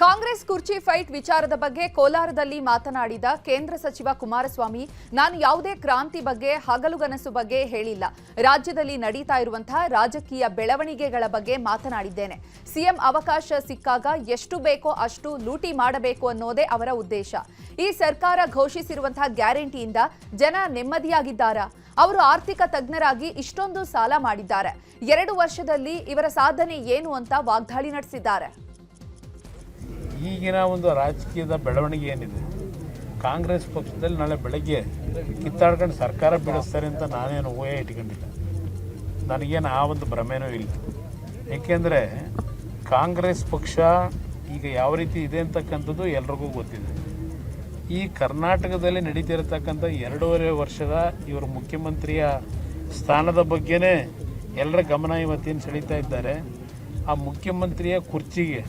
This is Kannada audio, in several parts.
ಕಾಂಗ್ರೆಸ್ ಕುರ್ಚಿ ಫೈಟ್ ವಿಚಾರದ ಬಗ್ಗೆ ಕೋಲಾರದಲ್ಲಿ ಮಾತನಾಡಿದ ಕೇಂದ್ರ ಸಚಿವ ಕುಮಾರಸ್ವಾಮಿ, ನಾನು ಯಾವುದೇ ಕ್ರಾಂತಿ ಬಗ್ಗೆ ಹಗಲುಗನಸು ಬಗ್ಗೆ ಹೇಳಿಲ್ಲ. ರಾಜ್ಯದಲ್ಲಿ ನಡೀತಾ ಇರುವಂತಹ ರಾಜಕೀಯ ಬೆಳವಣಿಗೆಗಳ ಬಗ್ಗೆ ಮಾತನಾಡಿದ್ದೇನೆ. ಸಿಎಂ ಅವಕಾಶ ಸಿಕ್ಕಾಗ ಎಷ್ಟು ಬೇಕೋ ಅಷ್ಟು ಲೂಟಿ ಮಾಡಬೇಕು ಅನ್ನೋದೇ ಅವರ ಉದ್ದೇಶ. ಈ ಸರ್ಕಾರ ಘೋಷಿಸಿರುವಂತಹ ಗ್ಯಾರಂಟಿಯಿಂದ ಜನ ನೆಮ್ಮದಿಯಾಗಿದ್ದಾರಾ? ಅವರು ಆರ್ಥಿಕ ತಜ್ಞರಾಗಿ ಇಷ್ಟೊಂದು ಸಾಲ ಮಾಡಿದ್ದಾರೆ. 2 ವರ್ಷದಲ್ಲಿ ಇವರ ಸಾಧನೆ ಏನು ಅಂತ ವಾಗ್ದಾಳಿ ನಡೆಸಿದ್ದಾರೆ. ಈಗಿನ ಒಂದು ರಾಜಕೀಯದ ಬೆಳವಣಿಗೆ ಏನಿದೆ, ಕಾಂಗ್ರೆಸ್ ಪಕ್ಷದಲ್ಲಿ ನಾಳೆ ಬೆಳಗ್ಗೆ ಕಿತ್ತಾಡ್ಕೊಂಡು ಸರ್ಕಾರ ಬೀಳಿಸ್ತಾರೆ ಅಂತ ನಾನೇನು ಊಹೆ ಇಟ್ಕೊಂಡಿಲ್ಲ. ನನಗೇನು ಆ ಒಂದು ಭ್ರಮೆನೂ ಇಲ್ಲ. ಏಕೆಂದರೆ ಕಾಂಗ್ರೆಸ್ ಪಕ್ಷ ಈಗ ಯಾವ ರೀತಿ ಇದೆ ಅಂತಕ್ಕಂಥದ್ದು ಎಲ್ರಿಗೂ ಗೊತ್ತಿದೆ. ಈ ಕರ್ನಾಟಕದಲ್ಲಿ ನಡೀತಿರತಕ್ಕಂಥ 2.5 ವರ್ಷದ ಇವರು ಮುಖ್ಯಮಂತ್ರಿಯ ಸ್ಥಾನದ ಬಗ್ಗೆನೇ ಎಲ್ಲರ ಗಮನ ಇವತ್ತೇನು ಸೆಳೀತಾ ಇದ್ದಾರೆ. ಆ ಮುಖ್ಯಮಂತ್ರಿಯ ಕುರ್ಚಿಗೆ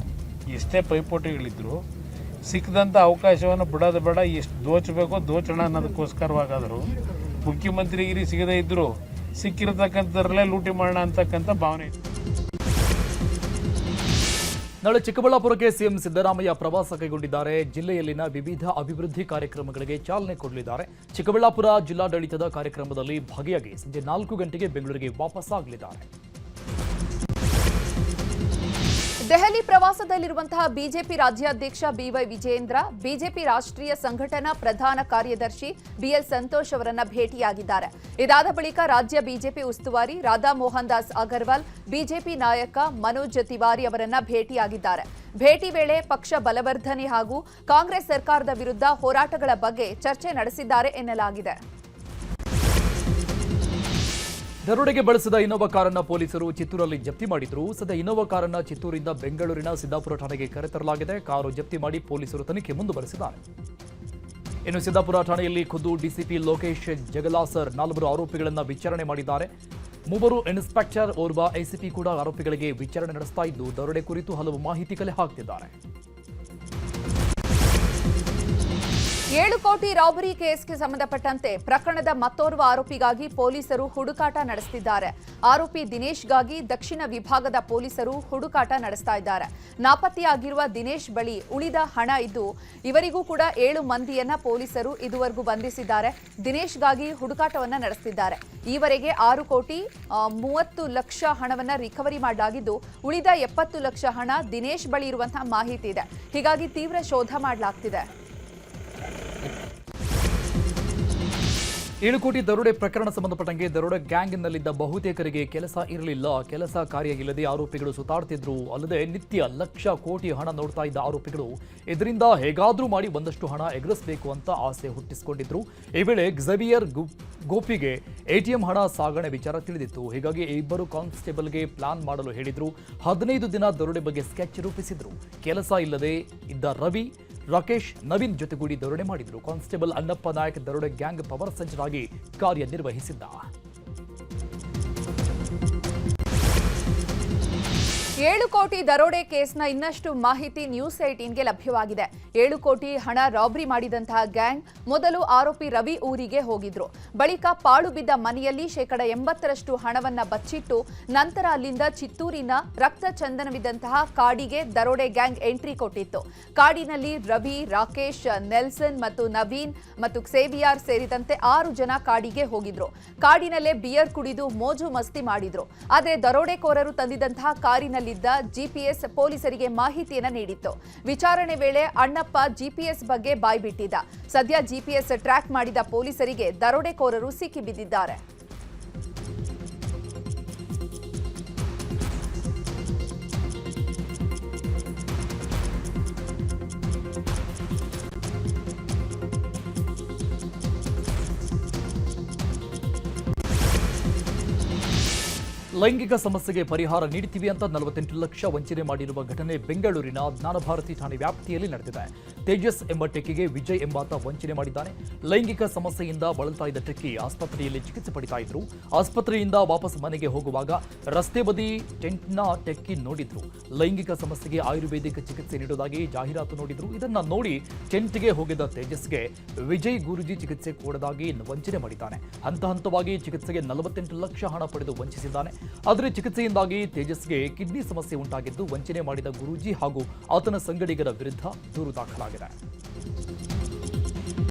ಎಷ್ಟೇ ಪೈಪೋಟಿಗಳಿದ್ರು ಸಿಕ್ಕದಂಥ ಅವಕಾಶವನ್ನು ಬಿಡೋದು ಬೇಡ, ಎಷ್ಟು ದೋಚಬೇಕೋ ದೋಚೋಣ ಅನ್ನೋದಕ್ಕೋಸ್ಕರವಾಗಾದರೂ ಮುಖ್ಯಮಂತ್ರಿಗಿರಿ ಸಿಗದೇ ಇದ್ದರೂ ಸಿಕ್ಕಿರತಕ್ಕಂಥದ್ರಲ್ಲೇ ಲೂಟಿ ಮಾಡೋಣ ಅಂತಕ್ಕಂಥ ಭಾವನೆ ಇತ್ತು. ನಾಳೆ ಚಿಕ್ಕಬಳ್ಳಾಪುರಕ್ಕೆ ಸಿಎಂ ಸಿದ್ದರಾಮಯ್ಯ ಪ್ರವಾಸ ಕೈಗೊಂಡಿದ್ದಾರೆ. ಜಿಲ್ಲೆಯಲ್ಲಿನ ವಿವಿಧ ಅಭಿವೃದ್ಧಿ ಕಾರ್ಯಕ್ರಮಗಳಿಗೆ ಚಾಲನೆ ಕೊಡಲಿದ್ದಾರೆ. ಚಿಕ್ಕಬಳ್ಳಾಪುರ ಜಿಲ್ಲಾಡಳಿತದ ಕಾರ್ಯಕ್ರಮದಲ್ಲಿ ಭಾಗಿಯಾಗಿ ಸಂಜೆ 4 ಗಂಟೆಗೆ ಬೆಂಗಳೂರಿಗೆ ವಾಪಸ್ಸಾಗಲಿದ್ದಾರೆ. ದೆಹಲಿ ಪ್ರವಾಸದಲ್ಲಿರುವಂತಹ ಬಿಜೆಪಿ ರಾಜ್ಯಾಧ್ಯಕ್ಷ ಬಿವೈ ವಿಜಯೇಂದ್ರ ಬಿಜೆಪಿ ರಾಷ್ಟ್ರೀಯ ಸಂಘಟನಾ ಪ್ರಧಾನ ಕಾರ್ಯದರ್ಶಿ ಬಿಎಲ್ ಸಂತೋಷ್ ಅವರನ್ನ ಭೇಟಿಯಾಗಿದ್ದಾರೆ. ಇದಾದ ಬಳಿಕ ರಾಜ್ಯ ಬಿಜೆಪಿ ಉಸ್ತುವಾರಿ ರಾಧಾ ಮೋಹನ್ ದಾಸ್ ಅಗರ್ವಾಲ್, ಬಿಜೆಪಿ ನಾಯಕ ಮನೋಜ್ ತಿವಾರಿ ಅವರನ್ನ ಭೇಟಿಯಾಗಿದ್ದಾರೆ. ಭೇಟಿ ವೇಳೆ ಪಕ್ಷ ಬಲವರ್ಧನೆ ಹಾಗೂ ಕಾಂಗ್ರೆಸ್ ಸರ್ಕಾರದ ವಿರುದ್ಧ ಹೋರಾಟಗಳ ಬಗ್ಗೆ ಚರ್ಚೆ ನಡೆಸಿದ್ದಾರೆ ಎನ್ನಲಾಗಿದೆ. ದರೋಡೆಗೆ ಬಳಸಿದ ಇನೋವಾ ಕಾರನ್ನ ಪೊಲೀಸರು ಚಿತ್ತೂರಲ್ಲಿ ಜಪ್ತಿ ಮಾಡಿದ್ರು. ಸದ್ಯ ಇನೋವಾ ಕಾರನ್ನ ಚಿತ್ತೂರಿಂದ ಬೆಂಗಳೂರಿನ ಸಿದ್ದಾಪುರ ಠಾಣೆಗೆ ಕರೆತರಲಾಗಿದೆ. ಕಾರು ಜಪ್ತಿ ಮಾಡಿ ಪೊಲೀಸರು ತನಿಖೆ ಮುಂದುವರೆಸಿದ್ದಾರೆ. ಇನ್ನು ಸಿದ್ದಾಪುರ ಠಾಣೆಯಲ್ಲಿ ಖುದ್ದು ಡಿಸಿಪಿ ಲೋಕೇಶ್ ಜಗಲಾಸರ್ 4 ಆರೋಪಿಗಳನ್ನು ವಿಚಾರಣೆ ಮಾಡಿದ್ದಾರೆ. 3 ಇನ್ಸ್ಪೆಕ್ಟರ್, ಓರ್ವ ಎಸಿಪಿ ಕೂಡ ಆರೋಪಿಗಳಿಗೆ ವಿಚಾರಣೆ ನಡೆಸ್ತಾ ಇದ್ದು ದರೋಡೆ ಕುರಿತು ಹಲವು ಮಾಹಿತಿ ಕಲೆ ಹಾಕ್ತಿದ್ದಾರೆ. 7 ಕೋಟಿ ರಾಬರಿ ಕೇಸ್ಗೆ ಸಂಬಂಧಪಟ್ಟಂತೆ ಪ್ರಕರಣದ ಮತ್ತೋರ್ವ ಆರೋಪಿಗಾಗಿ ಪೊಲೀಸರು ಹುಡುಕಾಟ ನಡೆಸುತ್ತಿದ್ದಾರೆ. ಆರೋಪಿ ದಿನೇಶ್ಗಾಗಿ ದಕ್ಷಿಣ ವಿಭಾಗದ ಪೊಲೀಸರು ಹುಡುಕಾಟ ನಡೆಸ್ತಾ ಇದ್ದಾರೆ. ನಾಪತ್ತೆಯಾಗಿರುವ ದಿನೇಶ್ ಬಳಿ ಉಳಿದ ಹಣ ಇದ್ದು ಇವರಿಗೂ ಕೂಡ 7 ಮಂದಿಯನ್ನ ಪೊಲೀಸರು ಇದುವರೆಗೂ ಬಂಧಿಸಿದ್ದಾರೆ. ದಿನೇಶ್ಗಾಗಿ ಹುಡುಕಾಟವನ್ನ ನಡೆಸುತ್ತಿದ್ದಾರೆ. ಈವರೆಗೆ 6 ಕೋಟಿ 30 ಲಕ್ಷ ಹಣವನ್ನ ರಿಕವರಿ ಮಾಡಲಾಗಿದ್ದು ಉಳಿದ 70 ಲಕ್ಷ ಹಣ ದಿನೇಶ್ ಬಳಿ ಇರುವಂತಹ ಮಾಹಿತಿ ಇದೆ. ಹೀಗಾಗಿ ತೀವ್ರ ಶೋಧ ಮಾಡಲಾಗ್ತಿದೆ. 7 ಕೋಟಿ ದರೋಡೆ ಪ್ರಕರಣ ಸಂಬಂಧಪಟ್ಟಂಗೆ ದರೋಡೆ ಗ್ಯಾಂಗ್ನಲ್ಲಿದ್ದ ಬಹುತೇಕರಿಗೆ ಕೆಲಸ ಇರಲಿಲ್ಲ. ಕೆಲಸ ಕಾರ್ಯ ಇಲ್ಲದೆ ಆರೋಪಿಗಳು ಸುತ್ತಾಡ್ತಿದ್ರು. ಅಲ್ಲದೆ ನಿತ್ಯ ಲಕ್ಷ ಕೋಟಿ ಹಣ ನೋಡ್ತಾ ಇದ್ದ ಆರೋಪಿಗಳು ಇದರಿಂದ ಹೇಗಾದ್ರೂ ಮಾಡಿ ಒಂದಷ್ಟು ಹಣ ಎಗರಿಸಬೇಕು ಅಂತ ಆಸೆ ಹುಟ್ಟಿಸಿಕೊಂಡಿದ್ರು. ಈ ವೇಳೆ ಗ್ಝವಿಯರ್ ಗೋಪಿಗೆ ಎಟಿಎಂ ಹಣ ಸಾಗಣೆ ವಿಚಾರ ತಿಳಿದಿತ್ತು. ಹೀಗಾಗಿ ಇಬ್ಬರು ಕಾನ್ಸ್ಟೇಬಲ್ಗೆ ಪ್ಲಾನ್ ಮಾಡಲು ಹೇಳಿದ್ರು. 15 ದಿನ ದರೋಡೆ ಬಗ್ಗೆ ಸ್ಕೆಚ್ ರೂಪಿಸಿದ್ರು. ಕೆಲಸ ಇಲ್ಲದೆ ಇದ್ದ ರವಿ, ರಾಕೇಶ್, ನವೀನ್ ಜೊತೆಗೂಡಿ ದರೋಡೆ ಮಾಡಿದ್ರು. ಕಾನ್ಸ್ಟೇಬಲ್ ಅನ್ನಪ್ಪ ನಾಯಕ್ ದರೋಡೆ ಗ್ಯಾಂಗ್ ಪವರ್ ಸೆಂಚರಾಗಿ ಕಾರ್ಯನಿರ್ವಹಿಸಿದ್ದ. 7 ಕೋಟಿ ದರೋಡೆ ಕೇಸ್ನ ಇನ್ನಷ್ಟು ಮಾಹಿತಿ ನ್ಯೂಸ್ 18ಗೆ ಲಭ್ಯವಾಗಿದೆ. 7 ಕೋಟಿ ಹಣ ರಾಬರಿ ಮಾಡಿದಂತಹ ಗ್ಯಾಂಗ್ ಮೊದಲು ಆರೋಪಿ ರವಿ ಊರಿಗೆ ಹೋಗಿದ್ರು. ಬಳಿಕ ಪಾಳು ಬಿದ್ದ ಮನೆಯಲ್ಲಿ 80% ಹಣವನ್ನ ಬಚ್ಚಿಟ್ಟು ನಂತರ ಅಲ್ಲಿಂದ ಚಿತ್ತೂರಿನ ರಕ್ತ ಚಂದನವಿದ್ದಂತಹ ಕಾಡಿಗೆ ದರೋಡೆ ಗ್ಯಾಂಗ್ ಎಂಟ್ರಿ ಕೊಟ್ಟಿತ್ತು. ಕಾಡಿನಲ್ಲಿ ರವಿ, ರಾಕೇಶ್, ನೆಲ್ಸನ್ ಮತ್ತು ನವೀನ್ ಮತ್ತು ಕ್ಸೇವಿಯಾರ್ ಸೇರಿದಂತೆ 6 ಜನ ಕಾಡಿಗೆ ಹೋಗಿದ್ರು. ಕಾಡಿನಲ್ಲೇ ಬಿಯರ್ ಕುಡಿದು ಮೋಜು ಮಸ್ತಿ ಮಾಡಿದ್ರು. ಆದರೆ ದರೋಡೆಕೋರರು ತಂದಿದ್ದಂತಹ ಕಾರಿನಲ್ಲಿ ಜಿಪಿಎಸ್ ಪೊಲೀಸರಿಗೆ ಮಾಹಿತಿಯನ್ನ ನೀಡಿತ್ತು. ವಿಚಾರಣೆ ವೇಳೆ ಅಣ್ಣಪ್ಪ ಜಿಪಿಎಸ್ ಬಗ್ಗೆ ಬಾಯ್ಬಿಟ್ಟಿದ್ದ. ಸದ್ಯ ಜಿಪಿಎಸ್ ಟ್ರ್ಯಾಕ್ ಮಾಡಿದ ಪೊಲೀಸರಿಗೆ ದರೋಡೆಕೋರರು ಸಿಕ್ಕಿಬಿದ್ದಿದ್ದಾರೆ. ಲೈಂಗಿಕ ಸಮಸ್ಯೆಗೆ ಪರಿಹಾರ ನೀಡುತ್ತೀವಿ ಅಂತ 48 ಲಕ್ಷ ವಂಚನೆ ಮಾಡಿರುವ ಘಟನೆ ಬೆಂಗಳೂರಿನ ಜ್ಞಾನಭಾರತಿ ಠಾಣೆ ವ್ಯಾಪ್ತಿಯಲ್ಲಿ ನಡೆದಿದೆ. ತೇಜಸ್ ಎಂಬ ಟೆಕ್ಕಿಗೆ ವಿಜಯ್ ಎಂಬಾತ ವಂಚನೆ ಮಾಡಿದ್ದಾನೆ. ಲೈಂಗಿಕ ಸಮಸ್ಯೆಯಿಂದ ಬಳಲ್ತಾ ಇದ್ದ ಟೆಕ್ಕಿ ಆಸ್ಪತ್ರೆಯಲ್ಲಿ ಚಿಕಿತ್ಸೆ ಪಡಿತಾ ಇದ್ರು. ಆಸ್ಪತ್ರೆಯಿಂದ ವಾಪಸ್ ಮನೆಗೆ ಹೋಗುವಾಗ ರಸ್ತೆ ಬದಿ ಟೆಂಟ್ನ ಟೆಕ್ಕಿ ನೋಡಿದ್ರು. ಲೈಂಗಿಕ ಸಮಸ್ಯೆಗೆ ಆಯುರ್ವೇದಿಕ್ ಚಿಕಿತ್ಸೆ ನೀಡುವುದಾಗಿ ಜಾಹೀರಾತು ನೋಡಿದ್ರು. ಇದನ್ನ ನೋಡಿ ಟೆಂಟ್ಗೆ ಹೋಗಿದ್ದ ತೇಜಸ್ಗೆ ವಿಜಯ್ ಗುರುಜಿ ಚಿಕಿತ್ಸೆ ಕೊಡೋದಾಗಿ ವಂಚನೆ ಮಾಡಿದ್ದಾನೆ. ಹಂತ ಹಂತವಾಗಿ ಚಿಕಿತ್ಸೆಗೆ 48 ಲಕ್ಷ ಹಣ ಪಡೆದು ವಂಚಿಸಿದ್ದಾನೆ. ಆದರೆ ಚಿಕಿತ್ಸೆಯಿಂದಾಗಿ ತೇಜಸ್ಗೆ ಕಿಡ್ನಿ ಸಮಸ್ಯೆ ಉಂಟಾಗಿದ್ದು ವಂಚನೆ ಮಾಡಿದ ಗುರೂಜಿ ಹಾಗೂ ಆತನ ಸಂಗಡಿಗರ ವಿರುದ್ಧ ದೂರು ದಾಖಲಾಗಿದೆ.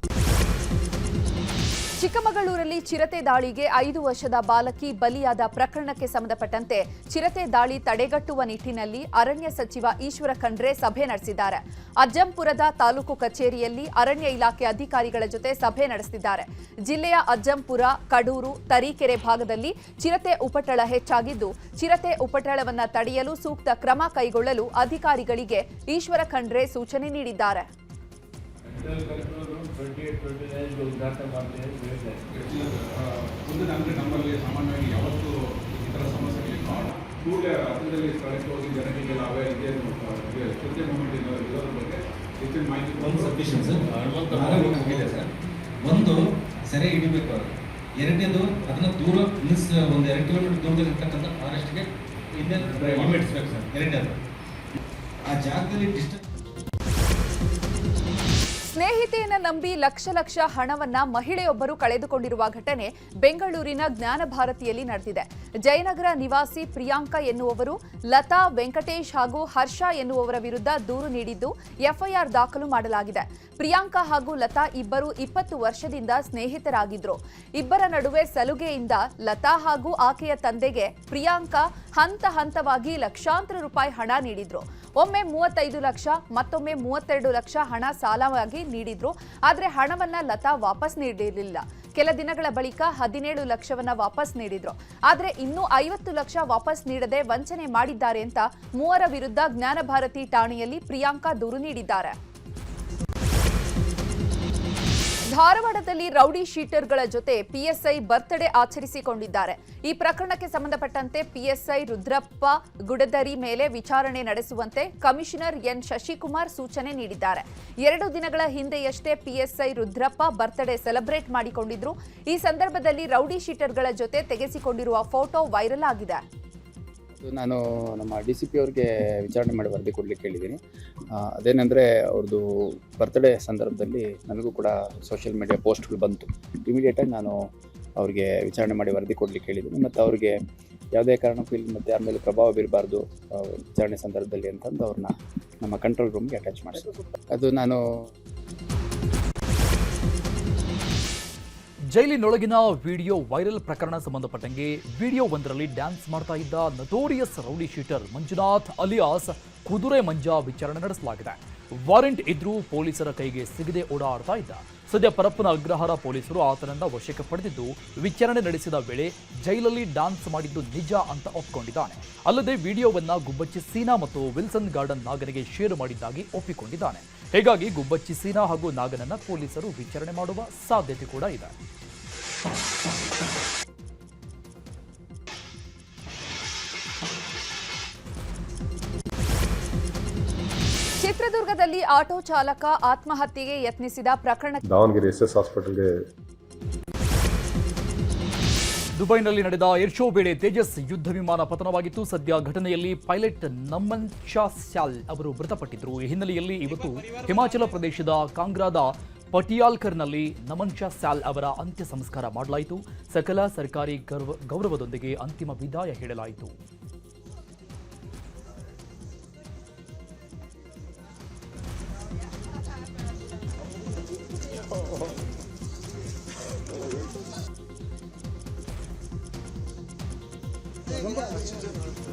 ಚಿಕ್ಕಮಗಳೂರಲ್ಲಿ ಚಿರತೆ ದಾಳಿಗೆ 5 ವರ್ಷದ ಬಾಲಕಿ ಬಲಿಯಾದ ಪ್ರಕರಣಕ್ಕೆ ಸಂಬಂಧಪಟ್ಟಂತೆ ಚಿರತೆ ದಾಳಿ ತಡೆಗಟ್ಟುವ ನಿಟ್ಟಿನಲ್ಲಿ ಅರಣ್ಯ ಸಚಿವ ಈಶ್ವರ ಖಂಡ್ರೆ ಸಭೆ ನಡೆಸಿದ್ದಾರೆ. ಅಜ್ಜಂಪುರದ ತಾಲೂಕು ಕಚೇರಿಯಲ್ಲಿ ಅರಣ್ಯ ಇಲಾಖೆ ಅಧಿಕಾರಿಗಳ ಜೊತೆ ಸಭೆ ನಡೆಸಿದ್ದಾರೆ. ಜಿಲ್ಲೆಯ ಅಜ್ಜಂಪುರ, ಕಡೂರು, ತರೀಕೆರೆ ಭಾಗದಲ್ಲಿ ಚಿರತೆ ಉಪಟಳ ಹೆಚ್ಚಾಗಿದ್ದು, ಚಿರತೆ ಉಪಟಳವನ್ನು ತಡೆಯಲು ಸೂಕ್ತ ಕ್ರಮ ಕೈಗೊಳ್ಳಲು ಅಧಿಕಾರಿಗಳಿಗೆ ಈಶ್ವರ ಖಂಡ್ರೆ ಸೂಚನೆ ನೀಡಿದ್ದಾರೆ. ಉದ್ಘಾಟನೆ ಮಾಡ್ತೀವಿ ಅಂತ ಹೇಳಿದ್ದಾರೆ. ಮುಂದಿನ ಅಂದರೆ ನಮ್ಮಲ್ಲಿ ಸಾಮಾನ್ಯವಾಗಿ ಯಾವತ್ತೂ ಈ ಥರ ಸಮಸ್ಯೆಗಳಿಲ್ಲ. ಕೂಡಲೇ ಹತ್ತಿರದಲ್ಲಿ ಸ್ಥಳಕ್ಕೆ ಹೋಗಿ ಜನರಿಗೆಲ್ಲ ಅವೇರ್ ಚಿಂತೆ ಮೂಮೆಂಟ್ ಇರೋದ್ರ ಬಗ್ಗೆ ಹೆಚ್ಚಿನ ಮಾಹಿತಿ ಒಂದು ಸಬ್ಮಿಷನ್ ಸರ್ ಇದೆ ಸರ್. ಒಂದು ಸೆರೆ ಹಿಡಿಬೇಕು ಅವರು. ಎರಡನೇದು ಅದನ್ನು ದೂರ ಒಂದು 2 ಕಿಲೋಮೀಟರ್ ದೂರದಲ್ಲಿ ಇರ್ತಕ್ಕಂಥ ಫಾರೆಸ್ಟ್ಗೆ ಇನ್ವೆಸ್ಟ್ಬೇಕು ಸರ್. ಎರಡನೇದು ಆ ಜಾಗದಲ್ಲಿ ಡಿಸ್ಟೆನ್ಸ್. ಸ್ನೇಹಿತೆಯನ್ನ ನಂಬಿ ಲಕ್ಷ ಹಣವನ್ನ ಮಹಿಳೆಯೊಬ್ಬರು ಕಳೆದುಕೊಂಡಿರುವ ಘಟನೆ ಬೆಂಗಳೂರಿನ ಜ್ಞಾನ ಭಾರತಿಯಲ್ಲಿ ನಡೆದಿದೆ. ಜಯನಗರ ನಿವಾಸಿ ಪ್ರಿಯಾಂಕಾ ಎನ್ನುವವರು ಲತಾ, ವೆಂಕಟೇಶ್ ಹಾಗೂ ಹರ್ಷ ಎನ್ನುವವರ ವಿರುದ್ಧ ದೂರು ನೀಡಿದ್ದು ಎಫ್ಐಆರ್ ದಾಖಲು ಮಾಡಲಾಗಿದೆ. ಪ್ರಿಯಾಂಕಾ ಹಾಗೂ ಲತಾ ಇಬ್ಬರು 20 ವರ್ಷದಿಂದ ಸ್ನೇಹಿತರಾಗಿದ್ರು. ಇಬ್ಬರ ನಡುವೆ ಸಲುಗೆಯಿಂದ ಲತಾ ಹಾಗೂ ಆಕೆಯ ತಂದೆಗೆ ಪ್ರಿಯಾಂಕಾ ಹಂತವಾಗಿ ಲಕ್ಷಾಂತರ ರೂಪಾಯಿ ಹಣ ನೀಡಿದ್ರು. ಒಮ್ಮೆ 35 ಲಕ್ಷ, ಮತ್ತೊಮ್ಮೆ 32 ಲಕ್ಷ ಹಣ ಸಾಲವಾಗಿ ನೀಡಿದ್ರು. ಆದರೆ ಹಣವನ್ನ ಲತಾ ವಾಪಸ್ ನೀಡಿರಲಿಲ್ಲ. ಕೆಲ ದಿನಗಳ ಬಳಿಕ 17 ಲಕ್ಷವನ್ನ ವಾಪಸ್ ನೀಡಿದ್ರು. ಆದರೆ ಇನ್ನೂ 50 ಲಕ್ಷ ವಾಪಸ್ ನೀಡದೆ ವಂಚನೆ ಮಾಡಿದ್ದಾರೆ ಅಂತ ಮೂವರ ವಿರುದ್ಧ ಜ್ಞಾನ ಭಾರತಿ ಠಾಣೆಯಲ್ಲಿ ಪ್ರಿಯಾಂಕಾ ದೂರು ನೀಡಿದ್ದಾರೆ. ಧಾರವಾಡದಲ್ಲಿ ರೌಡಿ ಶೀಟರ್ಗಳ ಜೊತೆ ಪಿಎಸ್ಐ ಬರ್ತ್ಡೇ ಆಚರಿಸಿಕೊಂಡಿದ್ದಾರೆ. ಈ ಪ್ರಕರಣಕ್ಕೆ ಸಂಬಂಧಪಟ್ಟಂತೆ ಪಿಎಸ್ಐ ರುದ್ರಪ್ಪ ಗುಡದರಿ ಮೇಲೆ ವಿಚಾರಣೆ ನಡೆಸುವಂತೆ ಕಮಿಷನರ್ ಎನ್ ಶಶಿಕುಮಾರ್ ಸೂಚನೆ ನೀಡಿದ್ದಾರೆ. 2 ದಿನಗಳ ಹಿಂದೆಯಷ್ಟೇ ಪಿಎಸ್ಐ ರುದ್ರಪ್ಪ ಬರ್ತ್ಡೇ ಸೆಲೆಬ್ರೇಟ್ ಮಾಡಿಕೊಂಡಿದ್ರು. ಈ ಸಂದರ್ಭದಲ್ಲಿ ರೌಡಿ ಶೀಟರ್ಗಳ ಜೊತೆ ತೆಗೆಸಿಕೊಂಡಿರುವ ಫೋಟೋ ವೈರಲ್ ಆಗಿದೆ. ನಾನು ನಮ್ಮ DCP ಅವ್ರಿಗೆ ವಿಚಾರಣೆ ಮಾಡಿ ವರದಿ ಕೊಡಲಿಕ್ಕೆ ಹೇಳಿದ್ದೀನಿ. ಅದೇನೆಂದರೆ ಅವ್ರದ್ದು ಬರ್ತ್ಡೇ ಸಂದರ್ಭದಲ್ಲಿ ನನಗೂ ಕೂಡ ಸೋಷಿಯಲ್ ಮೀಡಿಯಾ ಪೋಸ್ಟ್ಗಳು ಬಂತು. ಇಮಿಡಿಯೇಟಾಗಿ ನಾನು ಅವ್ರಿಗೆ ವಿಚಾರಣೆ ಮಾಡಿ ವರದಿ ಕೊಡಲಿಕ್ಕೆ ಹೇಳಿದ್ದೀನಿ. ಮತ್ತು ಅವ್ರಿಗೆ ಯಾವುದೇ ಕಾರಣಕ್ಕೂ ಇಲ್ಲಿ ಮತ್ತು ಯಾರ ಮೇಲೆ ಪ್ರಭಾವ ಬೀರಬಾರ್ದು ವಿಚಾರಣೆ ಸಂದರ್ಭದಲ್ಲಿ ಅಂತಂದು ಅವ್ರನ್ನ ನಮ್ಮ ಕಂಟ್ರೋಲ್ ರೂಮ್ಗೆ ಅಟ್ಯಾಚ್ ಮಾಡಿದ್ರು. ಅದು ನಾನು ಜೈಲಿನೊಳಗಿನ ವಿಡಿಯೋ ವೈರಲ್ ಪ್ರಕರಣ ಸಂಬಂಧಪಟ್ಟಂಗೆ ವಿಡಿಯೋ ಒಂದರಲ್ಲಿ ಡ್ಯಾನ್ಸ್ ಮಾಡ್ತಾ ಇದ್ದ notorious rowdy sheeter Manjunath alias ಕುದುರೆ ಮಂಜ ವಿಚಾರಣೆ ನಡೆಸಲಾಗಿದೆ. ವಾರೆಂಟ್ ಇದ್ರೂ ಪೊಲೀಸರ ಕೈಗೆ ಸಿಗದೆ ಓಡಾಡ್ತಾ ಇದ್ದ. ಸದ್ಯ ಪರಪ್ಪನ ಅಗ್ರಹಾರ ಪೊಲೀಸರು ಆತನನ್ನ ವಶಕ್ಕೆ ಪಡೆದಿದ್ದು ವಿಚಾರಣೆ ನಡೆಸಿದ ವೇಳೆ ಜೈಲಲ್ಲಿ ಡ್ಯಾನ್ಸ್ ಮಾಡಿದ್ದು ನಿಜ ಅಂತ ಒಪ್ಪಿಕೊಂಡಿದ್ದಾನೆ. ಅಲ್ಲದೆ ವಿಡಿಯೋವನ್ನ ಗುಬ್ಬಚ್ಚಿ ಸೀನಾ ಮತ್ತು ವಿಲ್ಸನ್ ಗಾರ್ಡನ್ ನಾಗನಿಗೆ ಶೇರ್ ಮಾಡಿದ್ದಾಗಿ ಒಪ್ಪಿಕೊಂಡಿದ್ದಾನೆ. ಹೀಗಾಗಿ ಗುಬ್ಬಚ್ಚಿ ಸೀನಾ ಹಾಗೂ ನಾಗನನ್ನ ಪೊಲೀಸರು ವಿಚಾರಣೆ ಮಾಡುವ ಸಾಧ್ಯತೆ ಕೂಡ ಇದೆ. ಚಿತ್ರದುರ್ಗದಲ್ಲಿ ಆಟೋ ಚಾಲಕ ಆತ್ಮಹತ್ಯೆಗೆ ಯತ್ನಿಸಿದ ಪ್ರಕರಣ ದಾವಣಗೆರೆ SS ಹಾಸ್ಪಿಟಲ್ಗೆ ದುಬೈನಲ್ಲಿ ನಡೆದ ಏರ್ ಶೋ ವೇಳೆ ತೇಜಸ್ ಯುದ್ಧ ವಿಮಾನ ಪತನವಾಗಿತ್ತು. ಸದ್ಯ ಘಟನೆಯಲ್ಲಿ ಪೈಲಟ್ ನಮನ್ ಶಾ ಸ್ಯಾಲ್ ಅವರು ಮೃತಪಟ್ಟಿದ್ದರು. ಈ ಹಿನ್ನೆಲೆಯಲ್ಲಿ ಇವತ್ತು ಹಿಮಾಚಲ ಪ್ರದೇಶದ ಕಾಂಗ್ರಾದ ಪಟಿಯಾಲ್ಕರ್ನಲ್ಲಿ ನಮನ್ ಶಾ ಸ್ಯಾಲ್ ಅವರ ಅಂತ್ಯ ಸಂಸ್ಕಾರ ಮಾಡಲಾಯಿತು. ಸಕಲ ಸರ್ಕಾರಿ ಗೌರವದೊಂದಿಗೆ ಅಂತಿಮ ವಿದಾಯ ಹೇಳಲಾಯಿತು.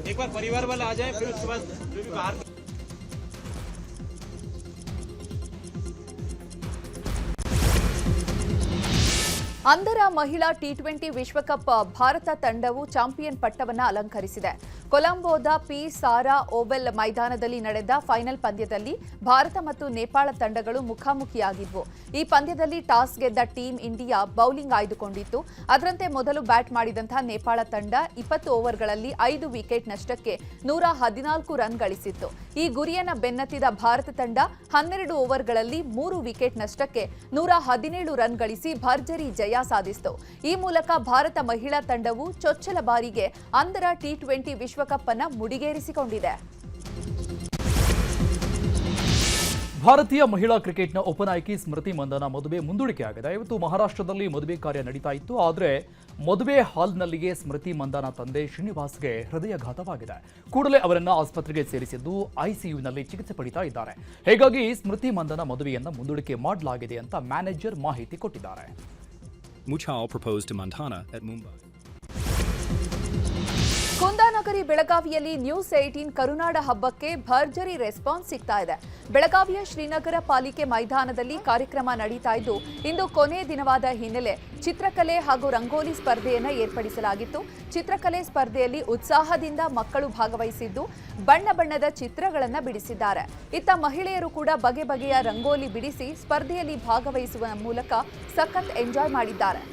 एक बार परिवार वाले आ जाए, फिर उसके बाद जो भी बाहर ಅಂಧರ ಮಹಿಳಾ ಟಿ20 ವಿಶ್ವಕಪ್ ಭಾರತ ತಂಡವು ಚಾಂಪಿಯನ್ ಪಟ್ಟವನ್ನು ಅಲಂಕರಿಸಿದೆ. ಕೊಲಂಬೋದ ಪಿ ಸಾರಾ ಓವೆಲ್ ಮೈದಾನದಲ್ಲಿ ನಡೆದ ಫೈನಲ್ ಪಂದ್ಯದಲ್ಲಿ ಭಾರತ ಮತ್ತು ನೇಪಾಳ ತಂಡಗಳು ಮುಖಾಮುಖಿಯಾಗಿದ್ವು. ಈ ಪಂದ್ಯದಲ್ಲಿ ಟಾಸ್ ಗೆದ್ದ ಟೀಂ ಇಂಡಿಯಾ ಬೌಲಿಂಗ್ ಆಯ್ದುಕೊಂಡಿತ್ತು. ಅದರಂತೆ ಮೊದಲು ಬ್ಯಾಟ್ ಮಾಡಿದಂತಹ ನೇಪಾಳ ತಂಡ 20 ಓವರ್ಗಳಲ್ಲಿ 5 ವಿಕೆಟ್ ನಷ್ಟಕ್ಕೆ 114 ರನ್ ಗಳಿಸಿತ್ತು. ಈ ಗುರಿಯನ್ನು ಬೆನ್ನತ್ತಿದ ಭಾರತ ತಂಡ 12 ಓವರ್ಗಳಲ್ಲಿ 3 ವಿಕೆಟ್ ನಷ್ಟಕ್ಕೆ 117 ರನ್ ಗಳಿಸಿ ಭರ್ಜರಿ ಜಯ ಸಾಧಿಸಿತು. ಈ ಮೂಲಕ ಭಾರತ ಮಹಿಳಾ ತಂಡವು ಚೊಚ್ಚಲ ಬಾರಿಗೆ ಅಂಧರ ಟಿ20 ವಿಶ್ವಕಪ್ ಅನ್ನು ಮುಡಿಗೇರಿಸಿಕೊಂಡಿದೆ. ಭಾರತೀಯ ಮಹಿಳಾ ಕ್ರಿಕೆಟ್ನ ಉಪನಾಯಕಿ ಸ್ಮೃತಿ ಮಂದನ ಮದುವೆ ಮುಂದೂಡಿಕೆಯಾಗಿದೆ. ಇವತ್ತು ಮಹಾರಾಷ್ಟ್ರದಲ್ಲಿ ಮದುವೆ ಕಾರ್ಯ ನಡೀತಾ ಇತ್ತು. ಆದರೆ ಮದುವೆ ಹಾಲ್ನಲ್ಲಿಯೇ ಸ್ಮೃತಿ ಮಂದನ ತಂದೆ ಶ್ರೀನಿವಾಸ್ಗೆ ಹೃದಯಾಘಾತವಾಗಿದೆ. ಕೂಡಲೇ ಅವರನ್ನು ಆಸ್ಪತ್ರೆಗೆ ಸೇರಿಸಿದ್ದು ಐಸಿಯುನಲ್ಲಿ ಚಿಕಿತ್ಸೆ ಪಡಿತಾ ಇದ್ದಾರೆ. ಹೀಗಾಗಿ ಸ್ಮೃತಿ ಮಂದನ ಮದುವೆಯನ್ನು ಮುಂದೂಡಿಕೆ ಮಾಡಲಾಗಿದೆ ಅಂತ ಮ್ಯಾನೇಜರ್ ಮಾಹಿತಿ ಕೊಟ್ಟಿದ್ದಾರೆ. Muchal proposed to Mandana at Mumbai. ಕುಂದಾನಗರಿ ಬೆಳಗಾವಿಯಲ್ಲಿ ನ್ಯೂಸ್ 18 ಕರುನಾಡ ಹಬ್ಬಕ್ಕೆ ಭರ್ಜರಿ ರೆಸ್ಪಾನ್ಸ್ ಸಿಗ್ತಾ ಇದೆ. ಬೆಳಗಾವಿಯ ಶ್ರೀನಗರ ಪಾಲಿಕೆ ಮೈದಾನದಲ್ಲಿ ಕಾರ್ಯಕ್ರಮ ನಡೀತಾ ಇದ್ದು, ಇಂದು ಕೊನೆ ದಿನವಾದ ಹಿನ್ನೆಲೆ ಚಿತ್ರಕಲೆ ಹಾಗೂ ರಂಗೋಲಿ ಸ್ಪರ್ಧೆಯನ್ನು ಏರ್ಪಡಿಸಲಾಗಿತ್ತು. ಚಿತ್ರಕಲೆ ಸ್ಪರ್ಧೆಯಲ್ಲಿ ಉತ್ಸಾಹದಿಂದ ಮಕ್ಕಳು ಭಾಗವಹಿಸಿದ್ದು ಬಣ್ಣ ಬಣ್ಣದ ಚಿತ್ರಗಳನ್ನು ಬಿಡಿಸಿದ್ದಾರೆ. ಇತ್ತ ಮಹಿಳೆಯರು ಕೂಡ ಬಗೆ ಬಗೆಯ ರಂಗೋಲಿ ಬಿಡಿಸಿ ಸ್ಪರ್ಧೆಯಲ್ಲಿ ಭಾಗವಹಿಸುವ ಮೂಲಕ ಸಖತ್ ಎಂಜಾಯ್ ಮಾಡಿದ್ದಾರೆ.